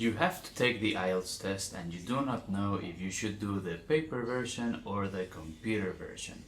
You have to take the IELTS test and you do not know if you should do the paper version or the computer version.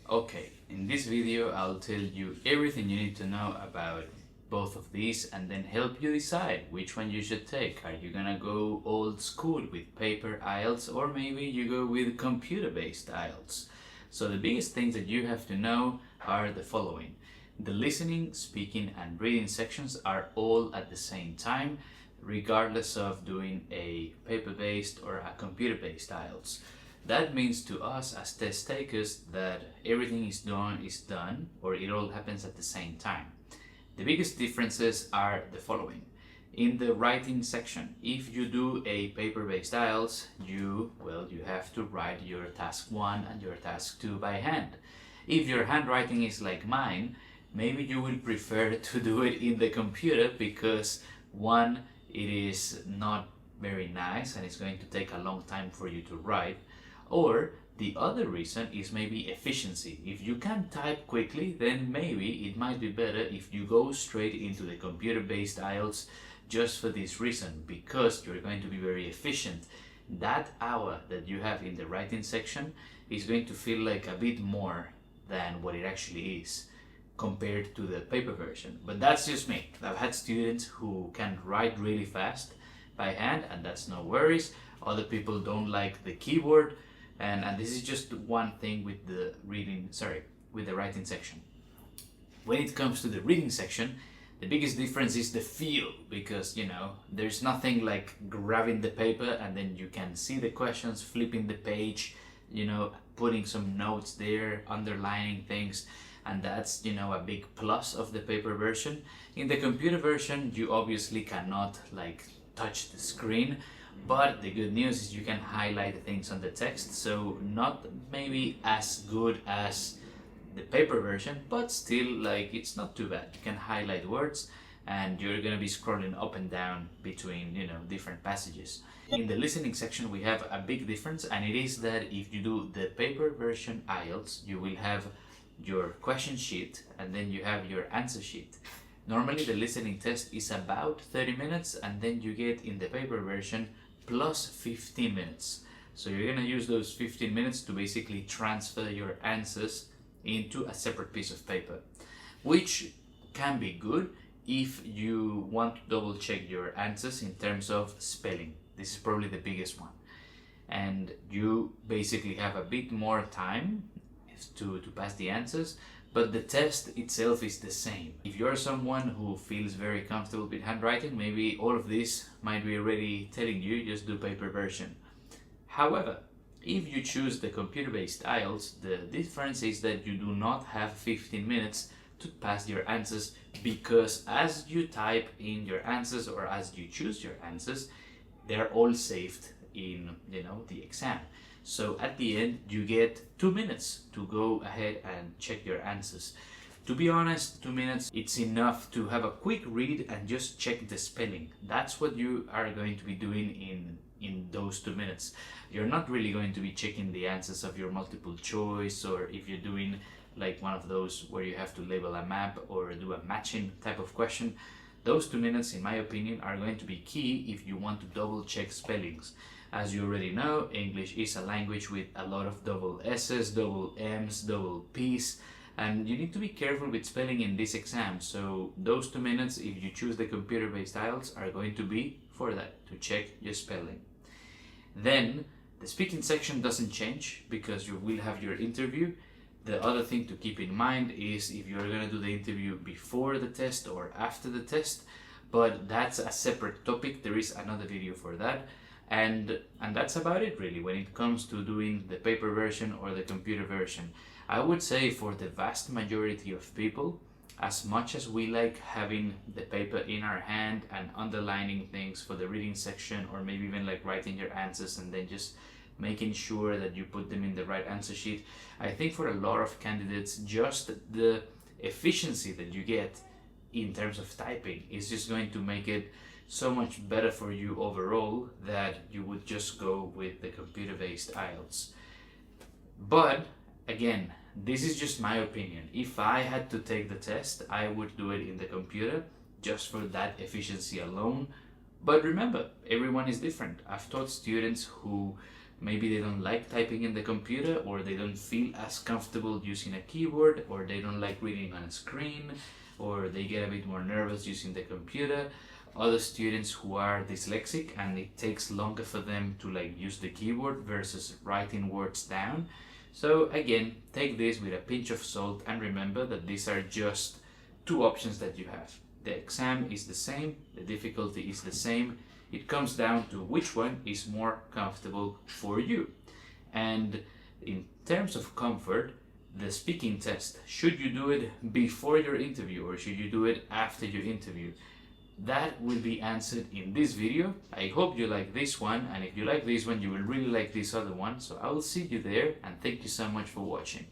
Okay, in this video I'll tell you everything you need to know about both of these and then help you decide which one you should take. Are you gonna go old school with paper IELTS, or maybe you go with computer-based IELTS? So the biggest things that you have to know are the following. The listening, speaking and reading sections are all at the same time, regardless of doing a paper-based or a computer-based IELTS. That means to us as test takers that everything is done, or it all happens at the same time. The biggest differences are the following. In the writing section, if you do a paper-based IELTS, you have to write your task 1 and your task 2 by hand. If your handwriting is like mine, maybe you will prefer to do it in the computer because one, it is not very nice and it's going to take a long time for you to write. Or the other reason is maybe efficiency. If you can type quickly, then maybe it might be better if you go straight into the computer-based IELTS just for this reason, because you're going to be very efficient. That hour that you have in the writing section is going to feel like a bit more than what it actually is compared to the paper version. But that's just me. I've had students who can write really fast by hand, and that's no worries. Other people don't like the keyboard, and this is just one thing with the writing section. When it comes to the reading section, the biggest difference is the feel, because there's nothing like grabbing the paper and then you can see the questions, flipping the page, putting some notes there, underlining things. And that's a big plus of the paper version. In the computer version, you obviously cannot touch the screen, but the good news is you can highlight things on the text, so not maybe as good as the paper version, but still it's not too bad. You can highlight words and you're gonna be scrolling up and down between different passages. In the listening section we have a big difference, and it is that if you do the paper version IELTS, you will have your question sheet and then you have your answer sheet. Normally the listening test is about 30 minutes, and then you get in the paper version plus 15 minutes. So you're gonna use those 15 minutes to basically transfer your answers into a separate piece of paper, which can be good if you want to double check your answers in terms of spelling. This is probably the biggest one, and you basically have a bit more time to pass the answers, but the test itself is the same. If you're someone who feels very comfortable with handwriting, maybe all of this might be already telling you just do paper version. However, if you choose the computer-based IELTS, the difference is that you do not have 15 minutes to pass your answers, because as you type in your answers or as you choose your answers, they're all saved in the exam. So at the end you get 2 minutes to go ahead and check your answers. To be honest, 2 minutes, it's enough to have a quick read and just check the spelling. That's what you are going to be doing in those 2 minutes. You're not really going to be checking the answers of your multiple choice, or if you're doing one of those where you have to label a map or do a matching type of question. Those 2 minutes, in my opinion, are going to be key if you want to double check spellings. As you already know, English is a language with a lot of double S's, double M's, double P's, and you need to be careful with spelling in this exam. So those 2 minutes, if you choose the computer-based IELTS, are going to be for that, to check your spelling. Then the speaking section doesn't change because you will have your interview. The other thing to keep in mind is if you're going to do the interview before the test or after the test, but that's a separate topic. There is another video for that. And that's about it really when it comes to doing the paper version or the computer version. I would say for the vast majority of people, as much as we like having the paper in our hand and underlining things for the reading section, or maybe even writing your answers and then just making sure that you put them in the right answer sheet, I think for a lot of candidates, just the efficiency that you get in terms of typing is just going to make it so much better for you overall that you would just go with the computer-based IELTS. But again, this is just my opinion. If I had to take the test, I would do it in the computer just for that efficiency alone. But remember, everyone is different. I've taught students who maybe they don't like typing in the computer, or they don't feel as comfortable using a keyboard, or they don't like reading on a screen, or they get a bit more nervous using the computer. Other students who are dyslexic and it takes longer for them to like use the keyboard versus writing words down. So again, take this with a pinch of salt and remember that these are just two options that you have. The exam is the same, the difficulty is the same. It comes down to which one is more comfortable for you. And in terms of comfort, the speaking test, should you do it before your interview or should you do it after your interview? That will be answered in this video. I hope you like this one, and if you like this one, you will really like this other one. So I will see you there, and thank you so much for watching.